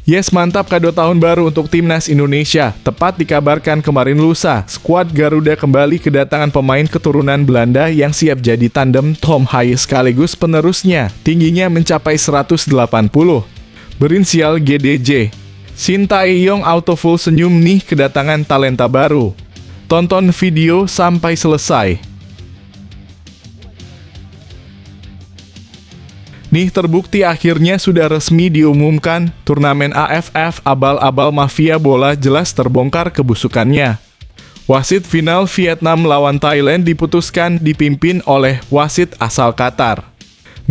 Yes, mantap kado tahun baru untuk Timnas Indonesia. Tepat dikabarkan kemarin lusa, skuad Garuda kembali kedatangan pemain keturunan Belanda yang siap jadi tandem Tom Haye sekaligus penerusnya. Tingginya mencapai 180. Berinisial GDJ. Sintayong auto full senyum nih kedatangan talenta baru. Tonton video sampai selesai. Nih terbukti akhirnya sudah resmi diumumkan, turnamen AFF abal-abal mafia bola jelas terbongkar kebusukannya. Wasit final Vietnam lawan Thailand diputuskan dipimpin oleh wasit asal Qatar.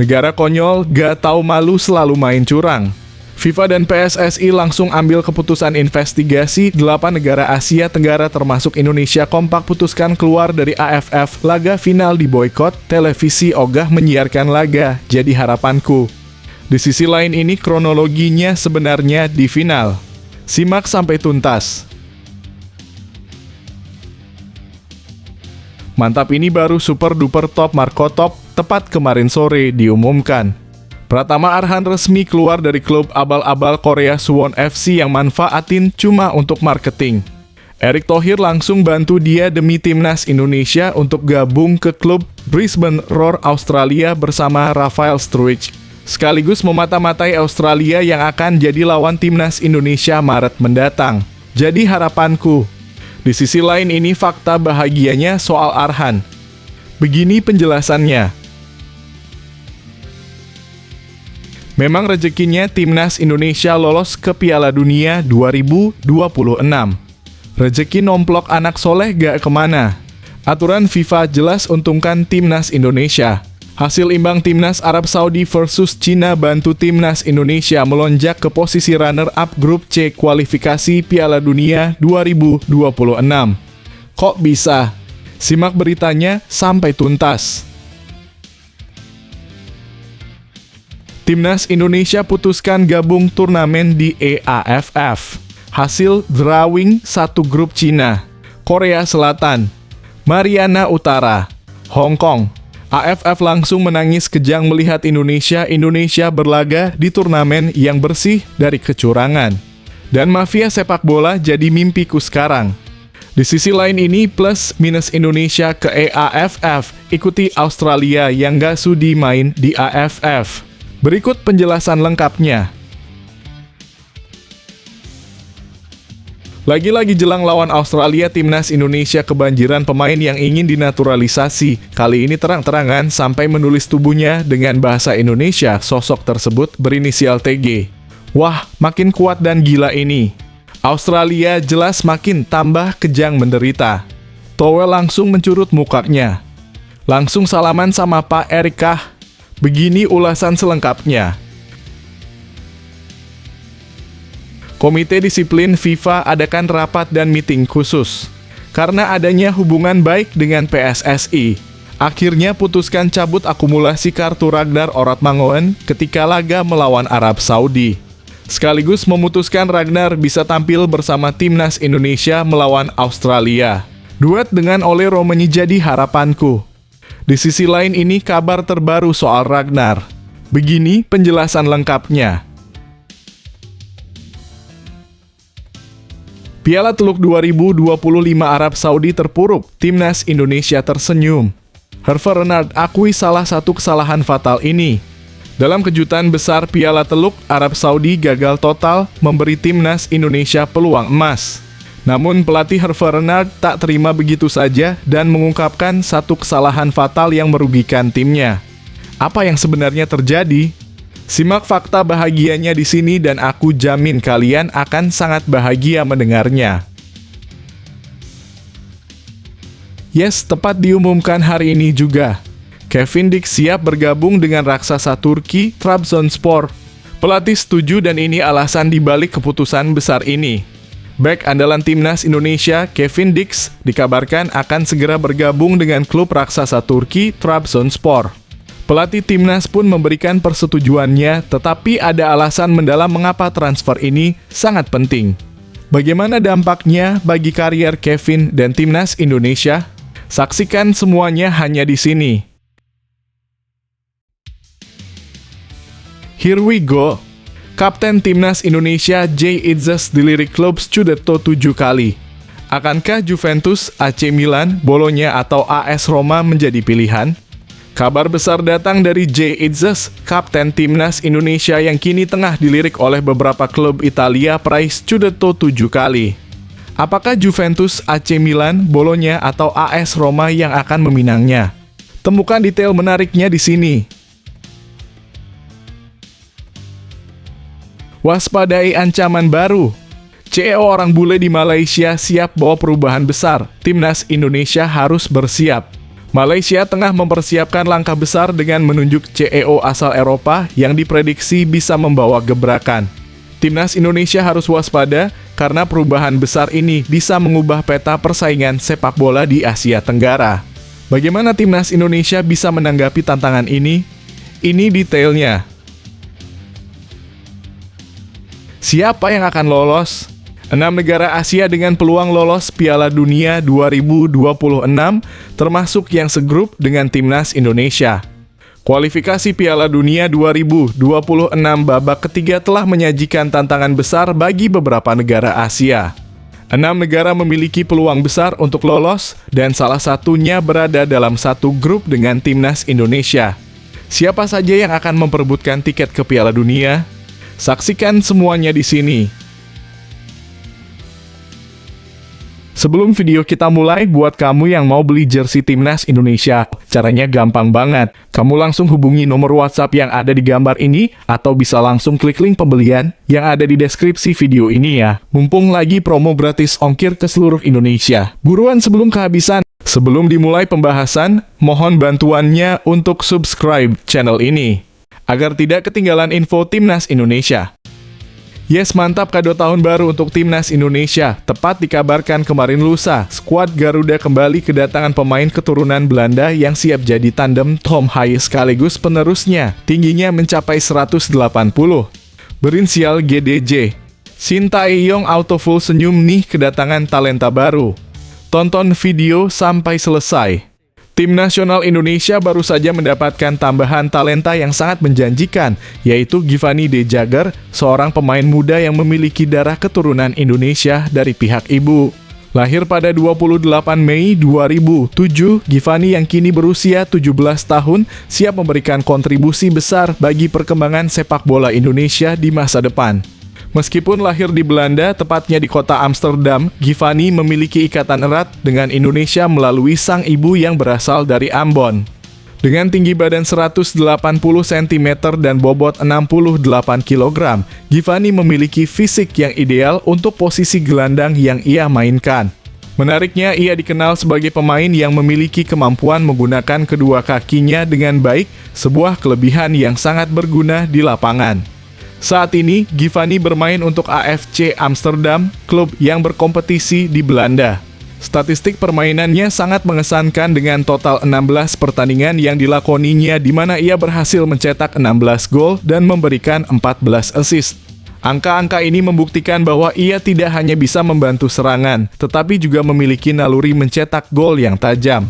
Negara konyol gak tahu malu selalu main curang. FIFA dan PSSI langsung ambil keputusan investigasi 8 negara Asia Tenggara termasuk Indonesia kompak putuskan keluar dari AFF. Laga final diboikot, televisi ogah menyiarkan laga, jadi harapanku. Di sisi lain ini kronologinya sebenarnya di final. Simak sampai tuntas. Mantap, ini baru super duper top Marco Top, tepat kemarin sore diumumkan. Pratama Arhan resmi keluar dari klub abal-abal Korea Suwon FC yang manfaatin cuma untuk marketing. Erick Thohir langsung bantu dia demi Timnas Indonesia untuk gabung ke klub Brisbane Roar Australia bersama Rafael Struijk. Sekaligus memata-matai Australia yang akan jadi lawan Timnas Indonesia Maret mendatang. Jadi harapanku. Di sisi lain ini fakta bahagianya soal Arhan. Begini penjelasannya. Memang rezekinya Timnas Indonesia lolos ke Piala Dunia 2026. Rezeki nomplok anak soleh gak kemana. Aturan FIFA jelas untungkan Timnas Indonesia. Hasil imbang Timnas Arab Saudi versus Cina bantu Timnas Indonesia melonjak ke posisi runner-up grup C kualifikasi Piala Dunia 2026. Kok bisa? Simak beritanya sampai tuntas. Timnas Indonesia putuskan gabung turnamen di EAFF. Hasil drawing 1 grup Cina, Korea Selatan, Mariana Utara, Hong Kong. AFF langsung menangis kejang melihat Indonesia berlaga di turnamen yang bersih dari kecurangan. Dan mafia sepak bola jadi mimpiku sekarang. Di sisi lain ini plus minus Indonesia ke EAFF, ikuti Australia yang gak sudi main di AFF. Berikut penjelasan lengkapnya. Lagi-lagi jelang lawan Australia, Timnas Indonesia kebanjiran pemain yang ingin dinaturalisasi. Kali ini terang-terangan sampai menulis tubuhnya dengan bahasa Indonesia. Sosok tersebut berinisial TG. Wah, makin kuat dan gila ini. Australia jelas makin tambah kejang menderita. Towel langsung mencurut mukanya. Langsung salaman sama Pak Erick kah? Begini ulasan selengkapnya. Komite Disiplin FIFA adakan rapat dan meeting khusus. Karena adanya hubungan baik dengan PSSI, akhirnya putuskan cabut akumulasi kartu Ragnar Oratmangoen ketika laga melawan Arab Saudi. Sekaligus memutuskan Ragnar bisa tampil bersama Timnas Indonesia melawan Australia. Duet dengan Ole Romani jadi harapanku. Di sisi lain ini kabar terbaru soal Ragnar. Begini penjelasan lengkapnya. Piala Teluk 2025 Arab Saudi terpuruk, Timnas Indonesia tersenyum. Herve Renard akui salah satu kesalahan fatal ini. Dalam kejutan besar Piala Teluk, Arab Saudi gagal total memberi Timnas Indonesia peluang emas. Namun pelatih Herve Renard tak terima begitu saja dan mengungkapkan satu kesalahan fatal yang merugikan timnya. Apa yang sebenarnya terjadi? Simak fakta bahagianya di sini dan aku jamin kalian akan sangat bahagia mendengarnya. Yes, tepat diumumkan hari ini juga. Kevin Dix siap bergabung dengan raksasa Turki, Trabzonspor. Pelatih setuju dan ini alasan dibalik keputusan besar ini. Bek andalan Timnas Indonesia, Kevin Dix, dikabarkan akan segera bergabung dengan klub raksasa Turki, Trabzonspor. Pelatih Timnas pun memberikan persetujuannya, tetapi ada alasan mendalam mengapa transfer ini sangat penting. Bagaimana dampaknya bagi karier Kevin dan Timnas Indonesia? Saksikan semuanya hanya di sini. Here we go. Kapten Timnas Indonesia J. Idzas dilirik klub Scudetto 7 kali. Akankah Juventus, AC Milan, Bologna atau AS Roma menjadi pilihan? Kabar besar datang dari J. Idzas, Kapten Timnas Indonesia yang kini tengah dilirik oleh beberapa klub Italia peraih Scudetto 7 kali. Apakah Juventus, AC Milan, Bologna atau AS Roma yang akan meminangnya? Temukan detail menariknya di sini. Waspadai ancaman baru. CEO orang bule di Malaysia siap bawa perubahan besar. Timnas Indonesia harus bersiap. Malaysia tengah mempersiapkan langkah besar dengan menunjuk CEO asal Eropa yang diprediksi bisa membawa gebrakan. Timnas Indonesia harus waspada karena perubahan besar ini bisa mengubah peta persaingan sepak bola di Asia Tenggara. Bagaimana Timnas Indonesia bisa menanggapi tantangan ini? Ini detailnya. Siapa yang akan lolos? 6 negara Asia dengan peluang lolos Piala Dunia 2026, termasuk yang segrup dengan Timnas Indonesia. Kualifikasi Piala Dunia 2026 babak ketiga telah menyajikan tantangan besar bagi beberapa negara Asia. 6 negara memiliki peluang besar untuk lolos, dan salah satunya berada dalam satu grup dengan Timnas Indonesia. Siapa saja yang akan memperebutkan tiket ke Piala Dunia? Saksikan semuanya di sini. Sebelum video kita mulai, buat kamu yang mau beli jersey Timnas Indonesia, caranya gampang banget. Kamu langsung hubungi nomor WhatsApp yang ada di gambar ini, atau bisa langsung klik link pembelian yang ada di deskripsi video ini ya. Mumpung lagi promo gratis ongkir ke seluruh Indonesia. Buruan sebelum kehabisan. Sebelum dimulai pembahasan, mohon bantuannya untuk subscribe channel ini agar tidak ketinggalan info Timnas Indonesia. Yes, mantap kado tahun baru untuk Timnas Indonesia. Tepat dikabarkan kemarin lusa, skuad Garuda kembali kedatangan pemain keturunan Belanda yang siap jadi tandem Tom Haye sekaligus penerusnya. Tingginya mencapai 180. Berinisial GDJ. Sintayong auto full senyum nih kedatangan talenta baru. Tonton video sampai selesai. Tim nasional Indonesia baru saja mendapatkan tambahan talenta yang sangat menjanjikan, yaitu Giovanni De Jager, seorang pemain muda yang memiliki darah keturunan Indonesia dari pihak ibu. Lahir pada 28 Mei 2007, Giovanni yang kini berusia 17 tahun siap memberikan kontribusi besar bagi perkembangan sepak bola Indonesia di masa depan. Meskipun lahir di Belanda, tepatnya di kota Amsterdam, Giovanni memiliki ikatan erat dengan Indonesia melalui sang ibu yang berasal dari Ambon. Dengan tinggi badan 180 cm dan bobot 68 kg, Giovanni memiliki fisik yang ideal untuk posisi gelandang yang ia mainkan. Menariknya, ia dikenal sebagai pemain yang memiliki kemampuan menggunakan kedua kakinya dengan baik, sebuah kelebihan yang sangat berguna di lapangan. Saat ini, Giovanni bermain untuk AFC Amsterdam, klub yang berkompetisi di Belanda. Statistik permainannya sangat mengesankan dengan total 16 pertandingan yang dilakoninya di mana ia berhasil mencetak 16 gol dan memberikan 14 assist. Angka-angka ini membuktikan bahwa ia tidak hanya bisa membantu serangan, tetapi juga memiliki naluri mencetak gol yang tajam.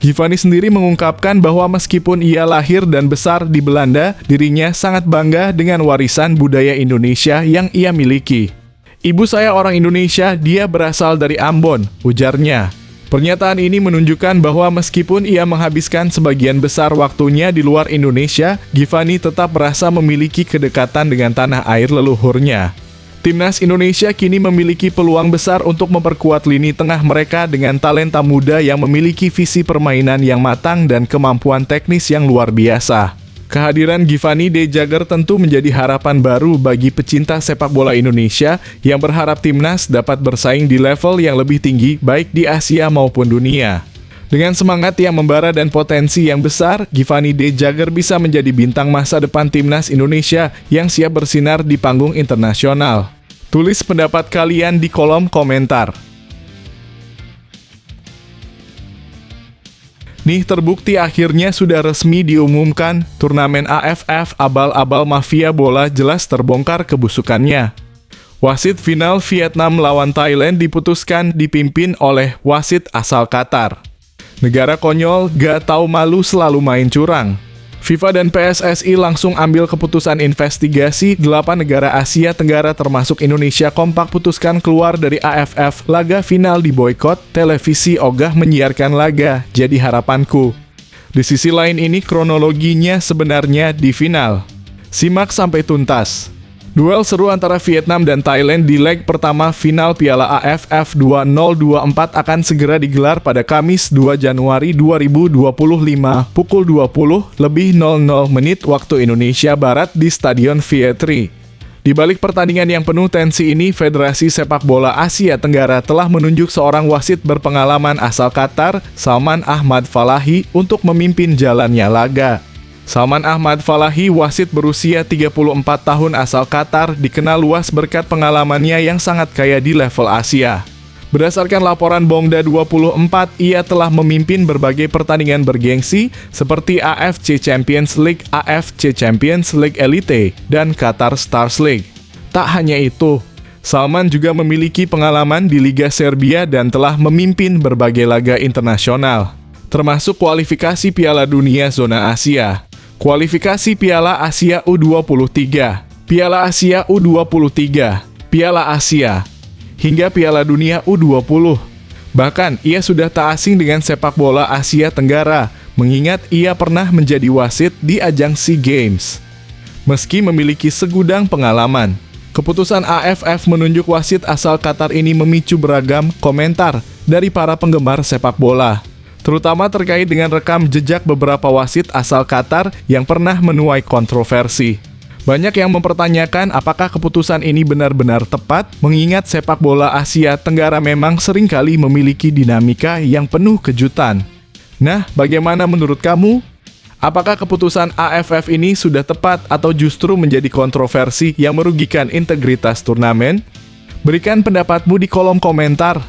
Giovanni sendiri mengungkapkan bahwa meskipun ia lahir dan besar di Belanda, dirinya sangat bangga dengan warisan budaya Indonesia yang ia miliki. Ibu saya orang Indonesia, dia berasal dari Ambon, ujarnya. Pernyataan ini menunjukkan bahwa meskipun ia menghabiskan sebagian besar waktunya di luar Indonesia, Giovanni tetap merasa memiliki kedekatan dengan tanah air leluhurnya. Timnas Indonesia kini memiliki peluang besar untuk memperkuat lini tengah mereka dengan talenta muda yang memiliki visi permainan yang matang dan kemampuan teknis yang luar biasa. Kehadiran Giovanni De Jager tentu menjadi harapan baru bagi pecinta sepak bola Indonesia yang berharap timnas dapat bersaing di level yang lebih tinggi baik di Asia maupun dunia. Dengan semangat yang membara dan potensi yang besar, Giovanni De Jager bisa menjadi bintang masa depan Timnas Indonesia yang siap bersinar di panggung internasional. Tulis pendapat kalian di kolom komentar. Nih terbukti akhirnya sudah resmi diumumkan, turnamen AFF abal-abal mafia bola jelas terbongkar kebusukannya. Wasit final Vietnam lawan Thailand diputuskan dipimpin oleh wasit asal Qatar. Negara konyol gak tahu malu selalu main curang. FIFA dan PSSI langsung ambil keputusan investigasi. 8 negara Asia Tenggara termasuk Indonesia kompak putuskan keluar dari AFF. Laga final diboikot, televisi ogah menyiarkan laga, jadi harapanku. Di sisi lain ini kronologinya sebenarnya di final. Simak sampai tuntas. Duel seru antara Vietnam dan Thailand di leg pertama final Piala AFF 2024 akan segera digelar pada Kamis 2 Januari 2025 pukul 20:00 waktu Indonesia Barat di Stadion Vietri. Di balik pertandingan yang penuh tensi ini, Federasi Sepak Bola Asia Tenggara telah menunjuk seorang wasit berpengalaman asal Qatar, Salman Ahmad Falahi, untuk memimpin jalannya laga. Salman Ahmad Falahi, wasit berusia 34 tahun asal Qatar, dikenal luas berkat pengalamannya yang sangat kaya di level Asia. Berdasarkan laporan Bongda 24, ia telah memimpin berbagai pertandingan bergengsi seperti AFC Champions League, AFC Champions League Elite, dan Qatar Stars League. Tak hanya itu, Salman juga memiliki pengalaman di Liga Serbia dan telah memimpin berbagai laga internasional, termasuk kualifikasi Piala Dunia Zona Asia, kualifikasi Piala Asia U23, Piala Asia U23, Piala Asia, hingga Piala Dunia U20. Bahkan, ia sudah tak asing dengan sepak bola Asia Tenggara, mengingat ia pernah menjadi wasit di ajang SEA Games. Meski memiliki segudang pengalaman, keputusan AFF menunjuk wasit asal Qatar ini memicu beragam komentar dari para penggemar sepak bola, terutama terkait dengan rekam jejak beberapa wasit asal Qatar yang pernah menuai kontroversi. Banyak yang mempertanyakan apakah keputusan ini benar-benar tepat, mengingat sepak bola Asia Tenggara memang seringkali memiliki dinamika yang penuh kejutan. Nah, bagaimana menurut kamu? Apakah keputusan AFF ini sudah tepat atau justru menjadi kontroversi yang merugikan integritas turnamen? Berikan pendapatmu di kolom komentar.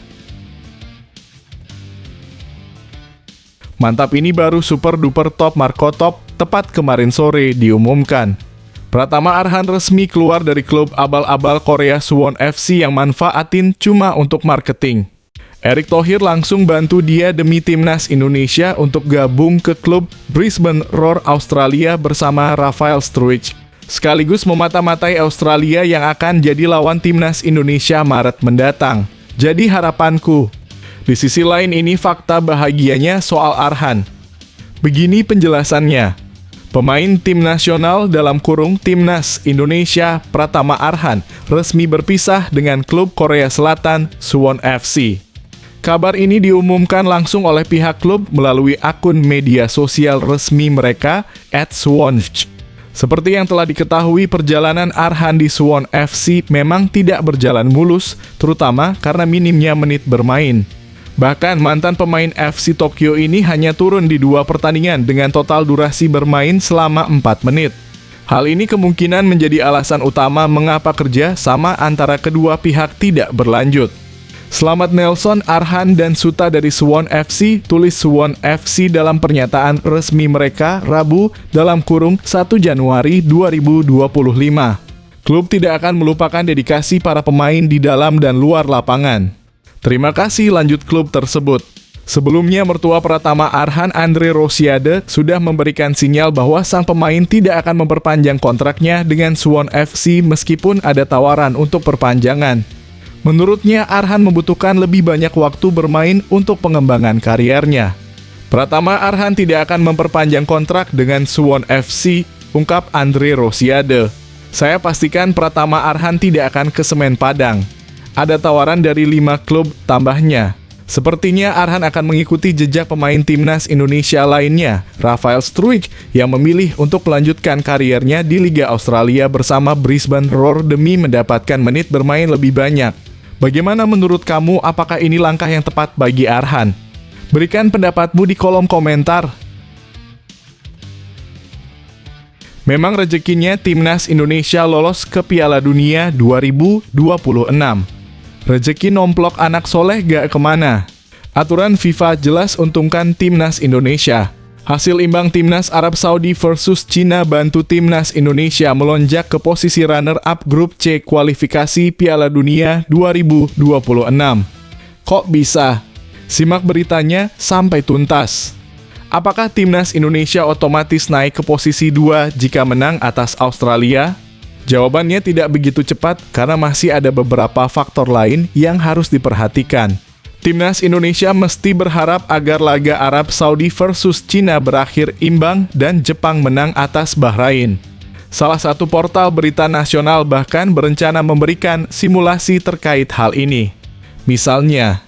Mantap, ini baru super duper top Marco Top, tepat kemarin sore diumumkan. Pratama Arhan resmi keluar dari klub abal-abal Korea Suwon FC yang manfaatin cuma untuk marketing. Erick Thohir langsung bantu dia demi timnas Indonesia untuk gabung ke klub Brisbane Roar Australia bersama Rafael Struijk, sekaligus memata-matai Australia yang akan jadi lawan timnas Indonesia Maret mendatang. Jadi harapanku. Di sisi lain ini fakta bahagianya soal Arhan. Begini penjelasannya. Pemain tim nasional dalam kurung Timnas Indonesia Pratama Arhan resmi berpisah dengan klub Korea Selatan Suwon FC. Kabar ini diumumkan langsung oleh pihak klub melalui akun media sosial resmi mereka @suwonfc. Seperti yang telah diketahui, perjalanan Arhan di Suwon FC memang tidak berjalan mulus, terutama karena minimnya menit bermain. Bahkan mantan pemain FC Tokyo ini hanya turun di 2 pertandingan dengan total durasi bermain selama 4 menit. Hal ini kemungkinan menjadi alasan utama mengapa kerja sama antara kedua pihak tidak berlanjut. Selamat Nelson, Arhan dan Suta dari Suwon FC, tulis Suwon FC dalam pernyataan resmi mereka Rabu dalam kurung 1 Januari 2025. Klub tidak akan melupakan dedikasi para pemain di dalam dan luar lapangan. Terima kasih, lanjut klub tersebut. Sebelumnya, mertua Pratama Arhan, Andre Rosiade, sudah memberikan sinyal bahwa sang pemain tidak akan memperpanjang kontraknya dengan Suwon FC meskipun ada tawaran untuk perpanjangan. Menurutnya, Arhan membutuhkan lebih banyak waktu bermain untuk pengembangan kariernya. Pratama Arhan tidak akan memperpanjang kontrak dengan Suwon FC, ungkap Andre Rosiade. Saya pastikan Pratama Arhan tidak akan ke Semen Padang. Ada tawaran dari 5 klub, tambahnya. Sepertinya Arhan akan mengikuti jejak pemain timnas Indonesia lainnya, Rafael Struijk, yang memilih untuk melanjutkan kariernya di Liga Australia bersama Brisbane Roar demi mendapatkan menit bermain lebih banyak. Bagaimana menurut kamu, apakah ini langkah yang tepat bagi Arhan? Berikan pendapatmu di kolom komentar. Memang rezekinya timnas Indonesia lolos ke Piala Dunia 2026. Rezeki nomplok anak soleh gak kemana. Aturan FIFA jelas untungkan timnas Indonesia. Hasil imbang timnas Arab Saudi versus Cina bantu timnas Indonesia melonjak ke posisi runner-up grup C kualifikasi Piala Dunia 2026. Kok bisa? Simak beritanya sampai tuntas. Apakah timnas Indonesia otomatis naik ke posisi 2 jika menang atas Australia? Jawabannya tidak begitu cepat karena masih ada beberapa faktor lain yang harus diperhatikan. Timnas Indonesia mesti berharap agar laga Arab Saudi versus Cina berakhir imbang dan Jepang menang atas Bahrain. Salah satu portal berita nasional bahkan berencana memberikan simulasi terkait hal ini. Misalnya,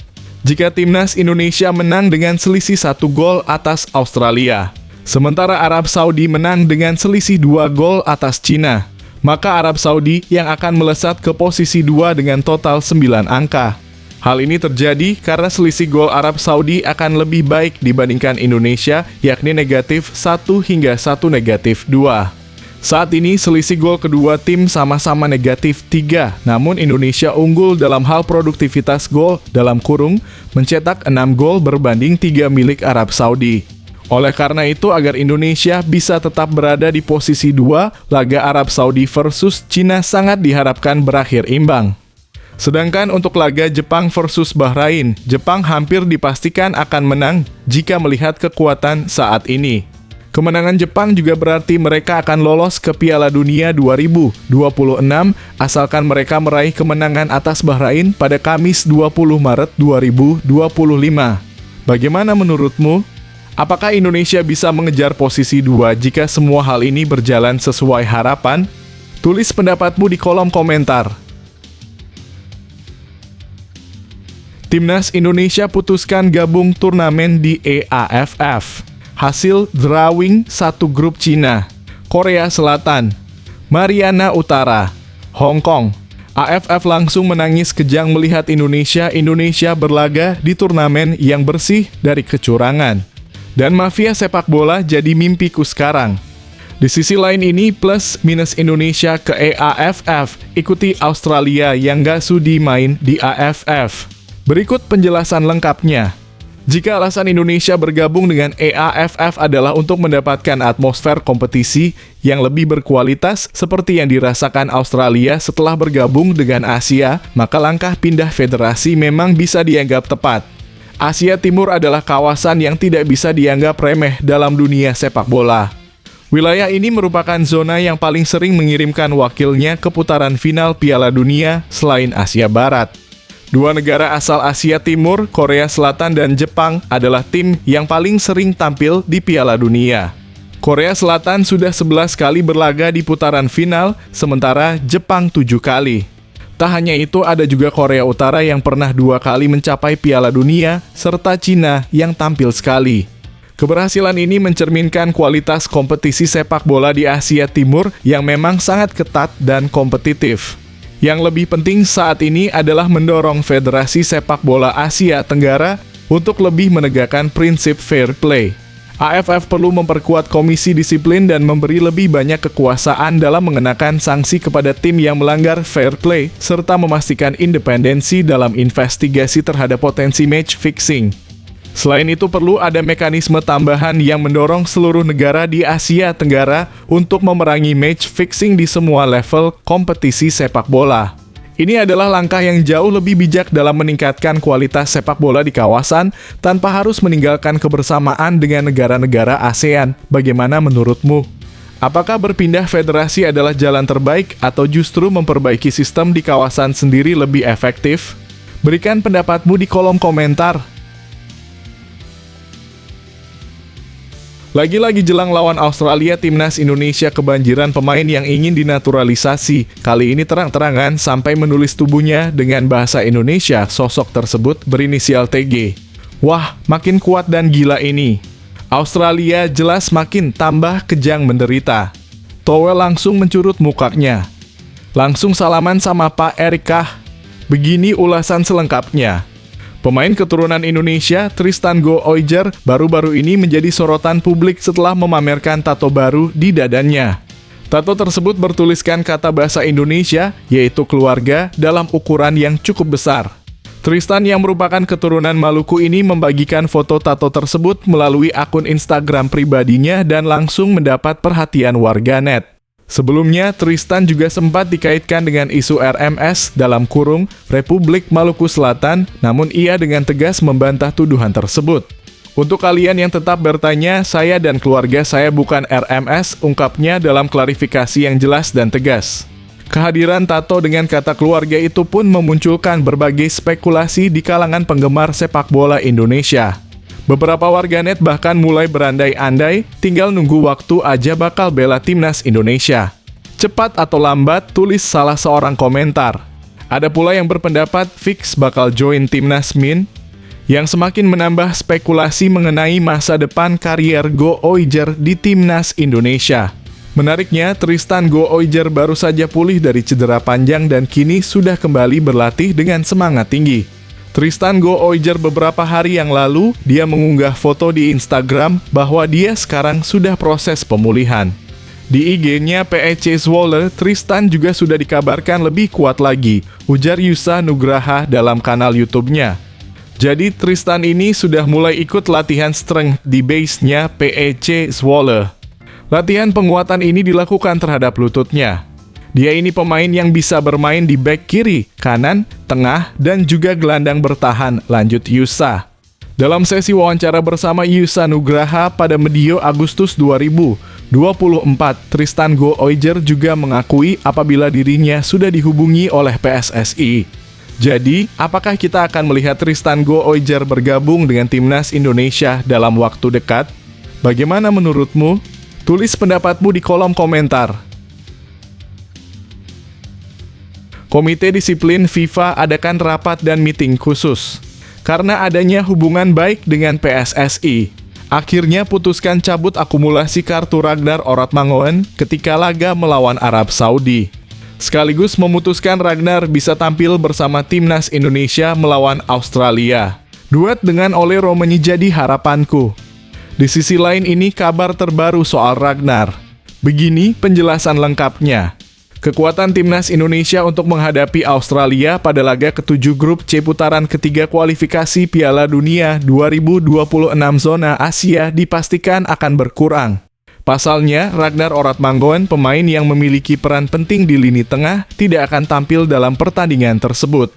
jika timnas Indonesia menang dengan selisih 1 gol atas Australia, sementara Arab Saudi menang dengan selisih 2 gol atas Cina, maka Arab Saudi yang akan melesat ke posisi 2 dengan total 9 angka. Hal ini terjadi karena selisih gol Arab Saudi akan lebih baik dibandingkan Indonesia, yakni negatif 1 hingga 1 negatif 2. Saat ini selisih gol kedua tim sama-sama negatif 3, namun Indonesia unggul dalam hal produktivitas gol dalam kurung, mencetak 6 gol berbanding 3 milik Arab Saudi. Oleh karena itu, agar Indonesia bisa tetap berada di posisi 2, laga Arab Saudi versus Cina sangat diharapkan berakhir imbang. Sedangkan untuk laga Jepang versus Bahrain, Jepang hampir dipastikan akan menang jika melihat kekuatan saat ini. Kemenangan Jepang juga berarti mereka akan lolos ke Piala Dunia 2026 asalkan mereka meraih kemenangan atas Bahrain pada Kamis 20 Maret 2025. Bagaimana menurutmu? Apakah Indonesia bisa mengejar posisi 2 jika semua hal ini berjalan sesuai harapan? Tulis pendapatmu di kolom komentar. Timnas Indonesia putuskan gabung turnamen di EAFF. Hasil drawing 1 grup Cina, Korea Selatan, Mariana Utara, Hong Kong. AFF langsung menangis kejang melihat Indonesia berlaga di turnamen yang bersih dari kecurangan. Dan mafia sepak bola jadi mimpiku sekarang. Di sisi lain ini plus minus Indonesia ke EAFF, ikuti Australia yang gak sudi main di AFF. Berikut penjelasan lengkapnya. Jika alasan Indonesia bergabung dengan EAFF adalah untuk mendapatkan atmosfer kompetisi yang lebih berkualitas seperti yang dirasakan Australia setelah bergabung dengan Asia, maka langkah pindah federasi memang bisa dianggap tepat. Asia Timur adalah kawasan yang tidak bisa dianggap remeh dalam dunia sepak bola. Wilayah ini merupakan zona yang paling sering mengirimkan wakilnya ke putaran final Piala Dunia selain Asia Barat. 2 negara asal Asia Timur, Korea Selatan dan Jepang adalah tim yang paling sering tampil di Piala Dunia. Korea Selatan sudah 11 kali berlaga di putaran final, sementara Jepang 7 kali. Tak hanya itu, ada juga Korea Utara yang pernah 2 kali mencapai Piala Dunia, serta Cina yang tampil sekali. Keberhasilan ini mencerminkan kualitas kompetisi sepak bola di Asia Timur yang memang sangat ketat dan kompetitif. Yang lebih penting saat ini adalah mendorong Federasi Sepak Bola Asia Tenggara untuk lebih menegakkan prinsip fair play. AFF perlu memperkuat komisi disiplin dan memberi lebih banyak kekuasaan dalam mengenakan sanksi kepada tim yang melanggar fair play, serta memastikan independensi dalam investigasi terhadap potensi match fixing. Selain itu, perlu ada mekanisme tambahan yang mendorong seluruh negara di Asia Tenggara untuk memerangi match fixing di semua level kompetisi sepak bola. Ini adalah langkah yang jauh lebih bijak dalam meningkatkan kualitas sepak bola di kawasan tanpa harus meninggalkan kebersamaan dengan negara-negara ASEAN. Bagaimana menurutmu? Apakah berpindah federasi adalah jalan terbaik atau justru memperbaiki sistem di kawasan sendiri lebih efektif? Berikan pendapatmu di kolom komentar. Lagi-lagi jelang lawan Australia, timnas Indonesia kebanjiran pemain yang ingin dinaturalisasi. Kali ini terang-terangan sampai menulis tubuhnya dengan bahasa Indonesia. Sosok tersebut berinisial TG. Wah, makin kuat dan gila ini. Australia jelas makin tambah kejang menderita. Towel langsung mencurut mukanya. Langsung salaman sama Pak Erika. Begini ulasan selengkapnya. Pemain keturunan Indonesia, Tristan Go Oijer, baru-baru ini menjadi sorotan publik setelah memamerkan tato baru di dadanya. Tato tersebut bertuliskan kata bahasa Indonesia, yaitu keluarga, dalam ukuran yang cukup besar. Tristan yang merupakan keturunan Maluku ini membagikan foto tato tersebut melalui akun Instagram pribadinya dan langsung mendapat perhatian warganet. Sebelumnya, Tristan juga sempat dikaitkan dengan isu RMS dalam kurung Republik Maluku Selatan, namun ia dengan tegas membantah tuduhan tersebut. Untuk kalian yang tetap bertanya, saya dan keluarga saya bukan RMS, ungkapnya dalam klarifikasi yang jelas dan tegas. Kehadiran Tato dengan kata keluarga itu pun memunculkan berbagai spekulasi di kalangan penggemar sepak bola Indonesia. Beberapa warganet bahkan mulai berandai-andai, tinggal nunggu waktu aja bakal bela timnas Indonesia. Cepat atau lambat, tulis salah seorang komentar. Ada pula yang berpendapat fix bakal join timnas Min, yang semakin menambah spekulasi mengenai masa depan karier Go Oijer di timnas Indonesia. Menariknya, Tristan Go Oijer baru saja pulih dari cedera panjang dan kini sudah kembali berlatih dengan semangat tinggi. Tristan Go Oijer beberapa hari yang lalu, dia mengunggah foto di Instagram bahwa dia sekarang sudah proses pemulihan. Di IG-nya PEC Zwolle, Tristan juga sudah dikabarkan lebih kuat lagi, ujar Yusa Nugraha dalam kanal YouTube-nya. Jadi Tristan ini sudah mulai ikut latihan strength di base-nya PEC Zwolle. Latihan penguatan ini dilakukan terhadap lututnya. Dia ini pemain yang bisa bermain di back kiri, kanan, tengah, dan juga gelandang bertahan, lanjut Yusa. Dalam sesi wawancara bersama Yusa Nugraha pada medio Agustus 2024, Tristan Go Oijer juga mengakui apabila dirinya sudah dihubungi oleh PSSI. Jadi, apakah kita akan melihat Tristan Go Oijer bergabung dengan timnas Indonesia dalam waktu dekat? Bagaimana menurutmu? Tulis pendapatmu di kolom komentar. Komite Disiplin FIFA adakan rapat dan meeting khusus. Karena adanya hubungan baik dengan PSSI, akhirnya putuskan cabut akumulasi kartu Ragnar Oratmangoen ketika laga melawan Arab Saudi. Sekaligus memutuskan Ragnar bisa tampil bersama timnas Indonesia melawan Australia. Duet dengan Ole Romeni jadi harapanku. Di sisi lain ini kabar terbaru soal Ragnar. Begini penjelasan lengkapnya. Kekuatan timnas Indonesia untuk menghadapi Australia pada laga ke-7 grup C putaran ketiga kualifikasi Piala Dunia 2026 zona Asia dipastikan akan berkurang. Pasalnya, Ragnar Oratmangoen, pemain yang memiliki peran penting di lini tengah, tidak akan tampil dalam pertandingan tersebut.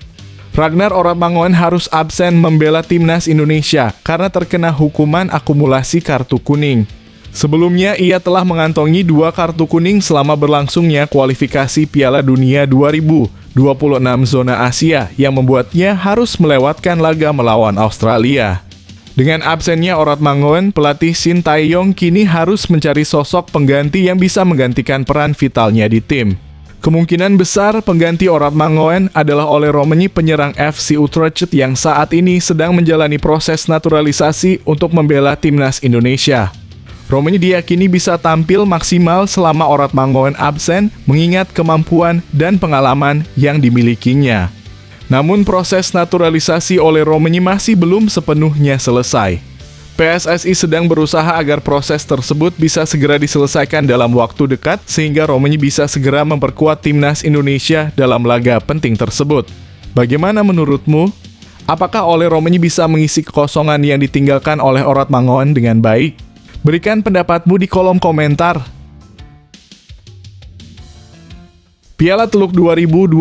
Ragnar Oratmangoen harus absen membela timnas Indonesia karena terkena hukuman akumulasi kartu kuning. Sebelumnya, ia telah mengantongi 2 kartu kuning selama berlangsungnya kualifikasi Piala Dunia 2026 zona Asia yang membuatnya harus melewatkan laga melawan Australia. Dengan absennya Oratmangoen, pelatih Shin Tae-yong kini harus mencari sosok pengganti yang bisa menggantikan peran vitalnya di tim. Kemungkinan besar pengganti Oratmangoen adalah Ole Romeni, penyerang FC Utrecht yang saat ini sedang menjalani proses naturalisasi untuk membela timnas Indonesia. Romeni diyakini bisa tampil maksimal selama Oratmangoen absen, mengingat kemampuan dan pengalaman yang dimilikinya. Namun proses naturalisasi oleh Romeni masih belum sepenuhnya selesai. PSSI sedang berusaha agar proses tersebut bisa segera diselesaikan dalam waktu dekat sehingga Romeni bisa segera memperkuat timnas Indonesia dalam laga penting tersebut. Bagaimana menurutmu? Apakah Ole Romeni bisa mengisi kekosongan yang ditinggalkan oleh Oratmangoen dengan baik? Berikan pendapatmu di kolom komentar. Piala Teluk 2025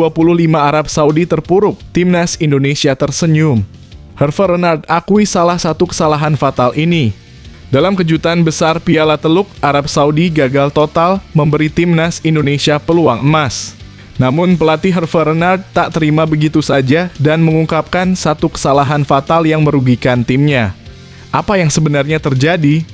Arab Saudi terpuruk, timnas Indonesia tersenyum. Herve Renard akui salah satu kesalahan fatal ini. Dalam kejutan besar Piala Teluk, Arab Saudi gagal total memberi timnas Indonesia peluang emas. Namun pelatih Herve Renard tak terima begitu saja dan mengungkapkan satu kesalahan fatal yang merugikan timnya. Apa yang sebenarnya terjadi?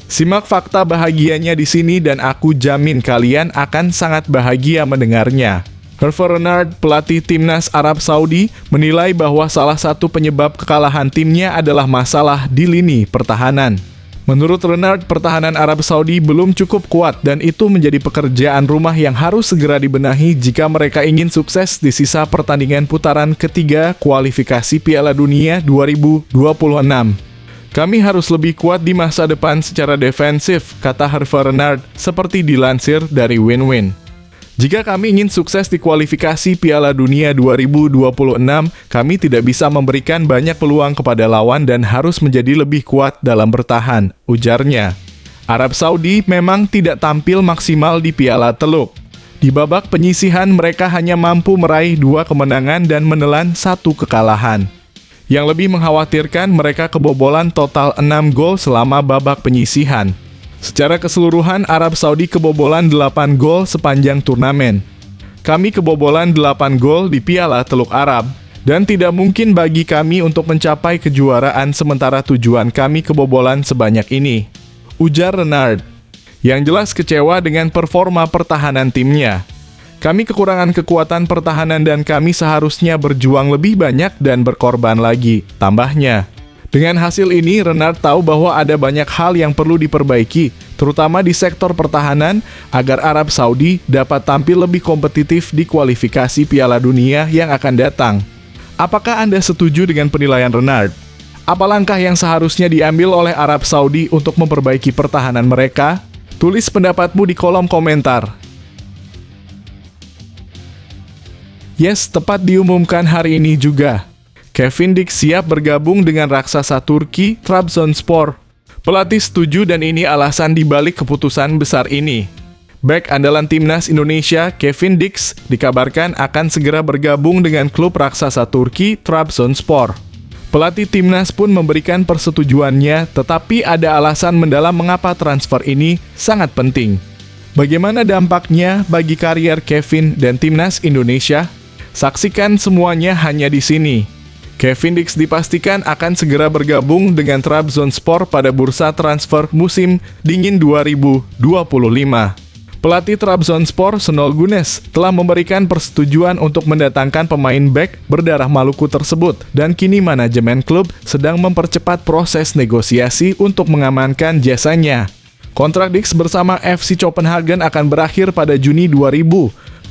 Simak fakta bahagianya di sini dan aku jamin kalian akan sangat bahagia mendengarnya. Herve Renard, pelatih timnas Arab Saudi, menilai bahwa salah satu penyebab kekalahan timnya adalah masalah di lini pertahanan. Menurut Renard, pertahanan Arab Saudi belum cukup kuat dan itu menjadi pekerjaan rumah yang harus segera dibenahi jika mereka ingin sukses di sisa pertandingan putaran ketiga kualifikasi Piala Dunia 2026. Kami harus lebih kuat di masa depan secara defensif, kata Herve Renard, seperti dilansir dari Win-Win. Jika kami ingin sukses di kualifikasi Piala Dunia 2026, kami tidak bisa memberikan banyak peluang kepada lawan dan harus menjadi lebih kuat dalam bertahan, ujarnya. Arab Saudi memang tidak tampil maksimal di Piala Teluk. Di babak penyisihan mereka hanya mampu meraih 2 kemenangan dan menelan 1 kekalahan. Yang lebih mengkhawatirkan, mereka kebobolan total 6 gol selama babak penyisihan. Secara keseluruhan, Arab Saudi kebobolan 8 gol sepanjang turnamen. Kami kebobolan 8 gol di Piala Teluk Arab, dan tidak mungkin bagi kami untuk mencapai kejuaraan sementara tujuan kami kebobolan sebanyak ini, ujar Renard, yang jelas kecewa dengan performa pertahanan timnya. Kami kekurangan kekuatan pertahanan dan kami seharusnya berjuang lebih banyak dan berkorban lagi, tambahnya. Dengan hasil ini, Renard tahu bahwa ada banyak hal yang perlu diperbaiki, terutama di sektor pertahanan, agar Arab Saudi dapat tampil lebih kompetitif di kualifikasi Piala Dunia yang akan datang. Apakah Anda setuju dengan penilaian Renard? Apa langkah yang seharusnya diambil oleh Arab Saudi untuk memperbaiki pertahanan mereka? Tulis pendapatmu di kolom komentar. Yes, tepat diumumkan hari ini juga. Kevin Dix siap bergabung dengan raksasa Turki, Trabzonspor. Pelatih setuju dan ini alasan dibalik keputusan besar ini. Bek andalan timnas Indonesia, Kevin Dix, dikabarkan akan segera bergabung dengan klub raksasa Turki, Trabzonspor. Pelatih timnas pun memberikan persetujuannya, tetapi ada alasan mendalam mengapa transfer ini sangat penting. Bagaimana dampaknya bagi karier Kevin dan timnas Indonesia? Saksikan semuanya hanya di sini. Kevin Dix dipastikan akan segera bergabung dengan Trabzonspor pada bursa transfer musim dingin 2025. Pelatih Trabzonspor, Şenol Güneş, telah memberikan persetujuan untuk mendatangkan pemain bek berdarah Maluku tersebut, dan kini manajemen klub sedang mempercepat proses negosiasi untuk mengamankan jasanya. Kontrak Dix bersama FC Copenhagen akan berakhir pada Juni 2025,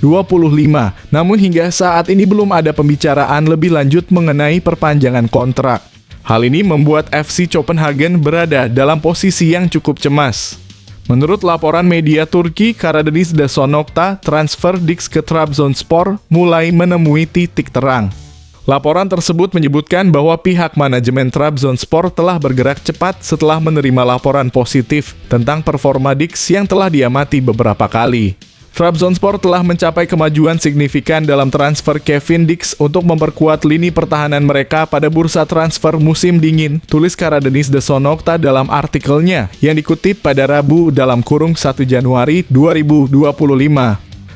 namun hingga saat ini belum ada pembicaraan lebih lanjut mengenai perpanjangan kontrak. Hal ini membuat FC Copenhagen berada dalam posisi yang cukup cemas. Menurut laporan media Turki, Karadeniz Sonokta, transfer Dix ke Trabzonspor mulai menemui titik terang. Laporan tersebut menyebutkan bahwa pihak manajemen Trabzonspor telah bergerak cepat setelah menerima laporan positif tentang performa Dix yang telah diamati beberapa kali. Trabzonspor telah mencapai kemajuan signifikan dalam transfer Kevin Dix untuk memperkuat lini pertahanan mereka pada bursa transfer musim dingin, tulis Karadeniz Sonokta dalam artikelnya yang dikutip pada Rabu dalam kurung 1 Januari 2025.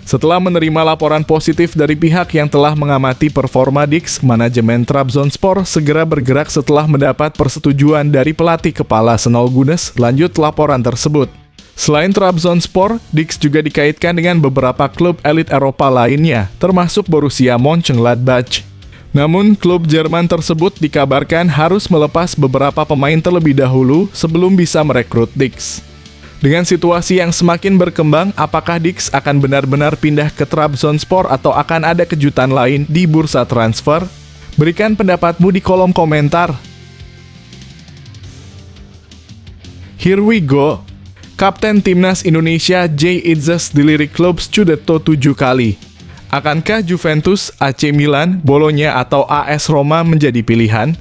Setelah menerima laporan positif dari pihak yang telah mengamati performa Dix, manajemen Trabzonspor segera bergerak setelah mendapat persetujuan dari pelatih kepala Şenol Güneş. Lanjut laporan tersebut. Selain Trabzonspor, Dix juga dikaitkan dengan beberapa klub elit Eropa lainnya, termasuk Borussia Mönchengladbach. Namun, klub Jerman tersebut dikabarkan harus melepas beberapa pemain terlebih dahulu sebelum bisa merekrut Dix. Dengan situasi yang semakin berkembang, apakah Dix akan benar-benar pindah ke Trabzonspor atau akan ada kejutan lain di bursa transfer? Berikan pendapatmu di kolom komentar. Here we go. Kapten Timnas Indonesia Jay Itzes dilirik klub Scudetto 7 kali. Akankah Juventus, AC Milan, Bologna atau AS Roma menjadi pilihan?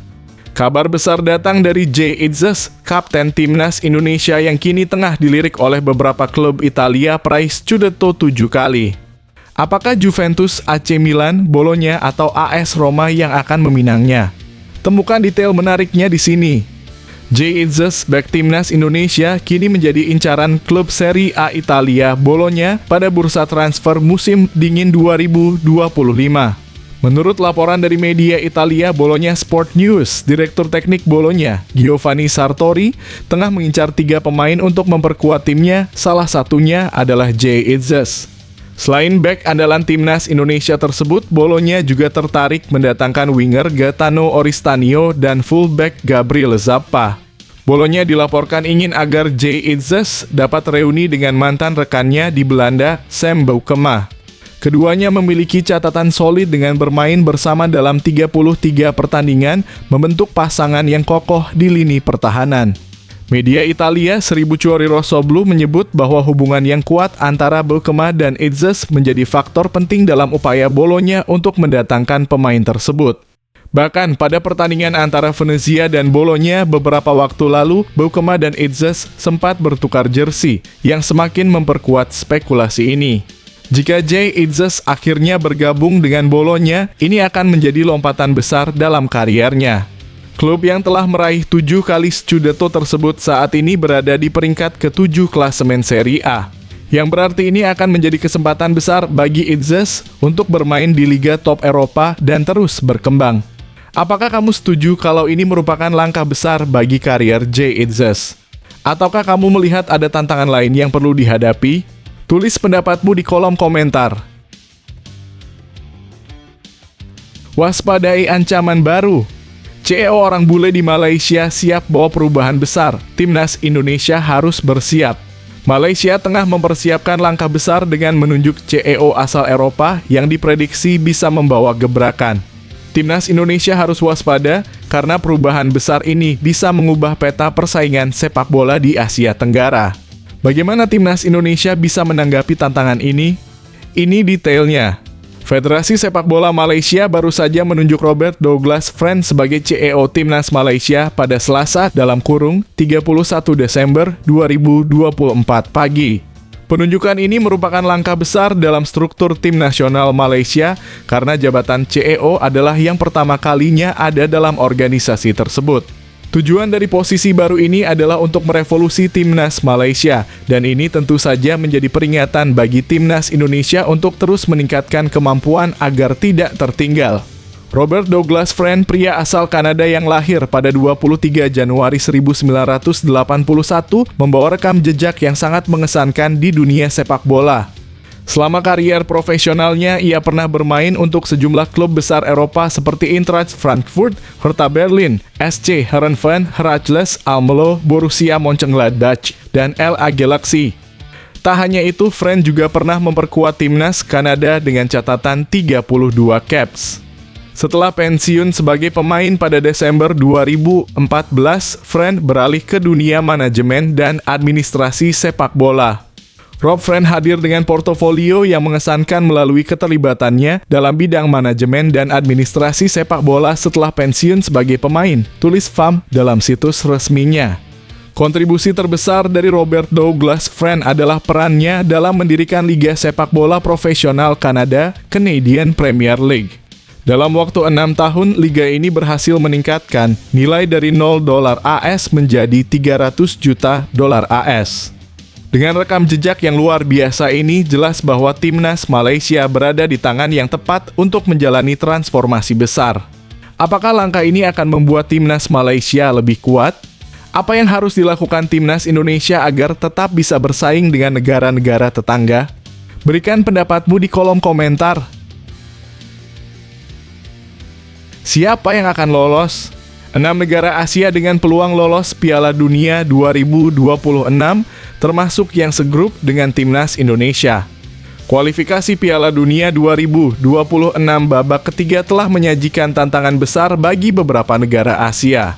Kabar besar datang dari Jay Itzes, kapten Timnas Indonesia yang kini tengah dilirik oleh beberapa klub Italia peraih Scudetto 7 kali. Apakah Juventus, AC Milan, Bologna atau AS Roma yang akan meminangnya? Temukan detail menariknya di sini. Jay Itzes, bek Timnas Indonesia, kini menjadi incaran klub Serie A Italia, Bologna, pada bursa transfer musim dingin 2025. Menurut laporan dari media Italia Bologna Sport News, Direktur Teknik Bologna, Giovanni Sartori, tengah mengincar 3 pemain untuk memperkuat timnya, salah satunya adalah Jay Itzes. Selain bek andalan Timnas Indonesia tersebut, Bologna juga tertarik mendatangkan winger Gaetano Oristanio dan fullback Gabriel Zappa. Bologna dilaporkan ingin agar Jay Itzes dapat reuni dengan mantan rekannya di Belanda, Sam Boukema. Keduanya memiliki catatan solid dengan bermain bersama dalam 33 pertandingan, membentuk pasangan yang kokoh di lini pertahanan. Media Italia Rizzurri-Rossoblu menyebut bahwa hubungan yang kuat antara Boukema dan Itzes menjadi faktor penting dalam upaya Bologna untuk mendatangkan pemain tersebut. Bahkan pada pertandingan antara Venezia dan Bologna beberapa waktu lalu, Boukema dan Itzes sempat bertukar jersey yang semakin memperkuat spekulasi ini. Jika Jay Itzes akhirnya bergabung dengan Bologna, ini akan menjadi lompatan besar dalam kariernya. Klub yang telah meraih 7 kali Scudetto tersebut saat ini berada di peringkat ke-7 klasemen Serie A. Yang berarti ini akan menjadi kesempatan besar bagi Itzes untuk bermain di Liga Top Eropa dan terus berkembang. Apakah kamu setuju kalau ini merupakan langkah besar bagi karier Jay Itzes? Ataukah kamu melihat ada tantangan lain yang perlu dihadapi? Tulis pendapatmu di kolom komentar. Waspadai ancaman baru. CEO orang bule di Malaysia siap bawa perubahan besar. Timnas Indonesia harus bersiap. Malaysia tengah mempersiapkan langkah besar dengan menunjuk CEO asal Eropa yang diprediksi bisa membawa gebrakan. Timnas Indonesia harus waspada karena perubahan besar ini bisa mengubah peta persaingan sepak bola di Asia Tenggara. Bagaimana Timnas Indonesia bisa menanggapi tantangan ini? Ini detailnya. Federasi Sepak Bola Malaysia baru saja menunjuk Robert Douglas Friend sebagai CEO Timnas Malaysia pada Selasa (31 Desember 2024) pagi. Penunjukan ini merupakan langkah besar dalam struktur tim nasional Malaysia karena jabatan CEO adalah yang pertama kalinya ada dalam organisasi tersebut. Tujuan dari posisi baru ini adalah untuk merevolusi Timnas Malaysia, dan ini tentu saja menjadi peringatan bagi Timnas Indonesia untuk terus meningkatkan kemampuan agar tidak tertinggal. Robert Douglas Friend, pria asal Kanada yang lahir pada 23 Januari 1981, membawa rekam jejak yang sangat mengesankan di dunia sepak bola. Selama karier profesionalnya, ia pernah bermain untuk sejumlah klub besar Eropa seperti Eintracht Frankfurt, Hertha Berlin, SC Heerenveen, Heracles Almelo, Borussia Mönchengladbach, dan LA Galaxy. Tak hanya itu, Friend juga pernah memperkuat timnas Kanada dengan catatan 32 caps. Setelah pensiun sebagai pemain pada Desember 2014, Friend beralih ke dunia manajemen dan administrasi sepak bola. Rob Friend hadir dengan portofolio yang mengesankan melalui keterlibatannya dalam bidang manajemen dan administrasi sepak bola setelah pensiun sebagai pemain, tulis FAM dalam situs resminya. Kontribusi terbesar dari Robert Douglas Friend adalah perannya dalam mendirikan Liga Sepak Bola Profesional Kanada, Canadian Premier League. Dalam waktu 6 tahun, liga ini berhasil meningkatkan nilai dari $0 AS menjadi $300 juta AS. Dengan rekam jejak yang luar biasa ini, jelas bahwa Timnas Malaysia berada di tangan yang tepat untuk menjalani transformasi besar. Apakah langkah ini akan membuat Timnas Malaysia lebih kuat? Apa yang harus dilakukan Timnas Indonesia agar tetap bisa bersaing dengan negara-negara tetangga? Berikan pendapatmu di kolom komentar. Siapa yang akan lolos? 6 negara Asia dengan peluang lolos Piala Dunia 2026, termasuk yang segrup dengan Timnas Indonesia. Kualifikasi Piala Dunia 2026 babak ketiga telah menyajikan tantangan besar bagi beberapa negara Asia.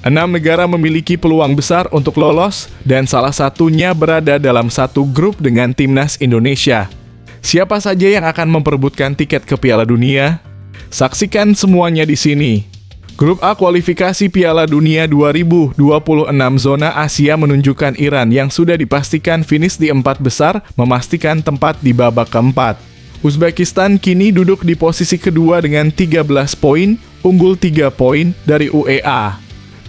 6 negara memiliki peluang besar untuk lolos, dan salah satunya berada dalam satu grup dengan Timnas Indonesia. Siapa saja yang akan memperebutkan tiket ke Piala Dunia? Saksikan semuanya di sini. Grup A kualifikasi Piala Dunia 2026 zona Asia menunjukkan Iran yang sudah dipastikan finish di 4 besar, memastikan tempat di babak keempat. Uzbekistan kini duduk di posisi kedua dengan 13 poin, unggul 3 poin dari UEA.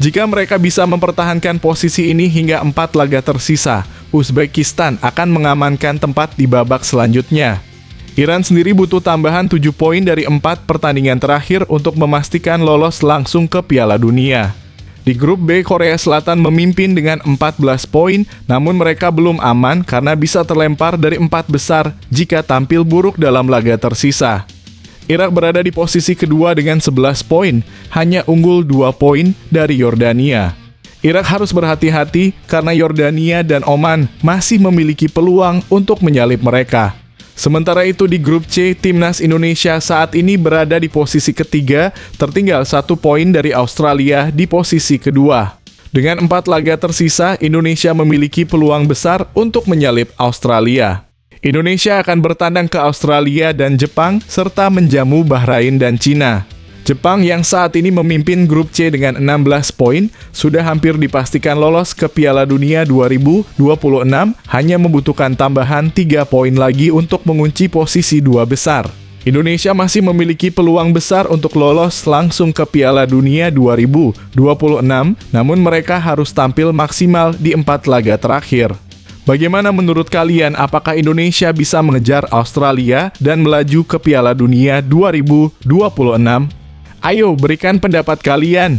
Jika mereka bisa mempertahankan posisi ini hingga 4 laga tersisa, Uzbekistan akan mengamankan tempat di babak selanjutnya. Iran sendiri butuh tambahan 7 poin dari 4 pertandingan terakhir untuk memastikan lolos langsung ke Piala Dunia. Di grup B, Korea Selatan memimpin dengan 14 poin, namun mereka belum aman karena bisa terlempar dari 4 besar jika tampil buruk dalam laga tersisa. Irak berada di posisi kedua dengan 11 poin, hanya unggul 2 poin dari Yordania. Irak harus berhati-hati karena Yordania dan Oman masih memiliki peluang untuk menyalip mereka. Sementara itu di grup C, Timnas Indonesia saat ini berada di posisi ketiga, tertinggal 1 poin dari Australia di posisi kedua. Dengan 4 laga tersisa, Indonesia memiliki peluang besar untuk menyalip Australia. Indonesia akan bertandang ke Australia dan Jepang, serta menjamu Bahrain dan Cina. Jepang yang saat ini memimpin grup C dengan 16 poin sudah hampir dipastikan lolos ke Piala Dunia 2026, hanya membutuhkan tambahan 3 poin lagi untuk mengunci posisi 2 besar. Indonesia masih memiliki peluang besar untuk lolos langsung ke Piala Dunia 2026, namun mereka harus tampil maksimal di 4 laga terakhir. Bagaimana menurut kalian, apakah Indonesia bisa mengejar Australia dan melaju ke Piala Dunia 2026? Ayo berikan pendapat kalian.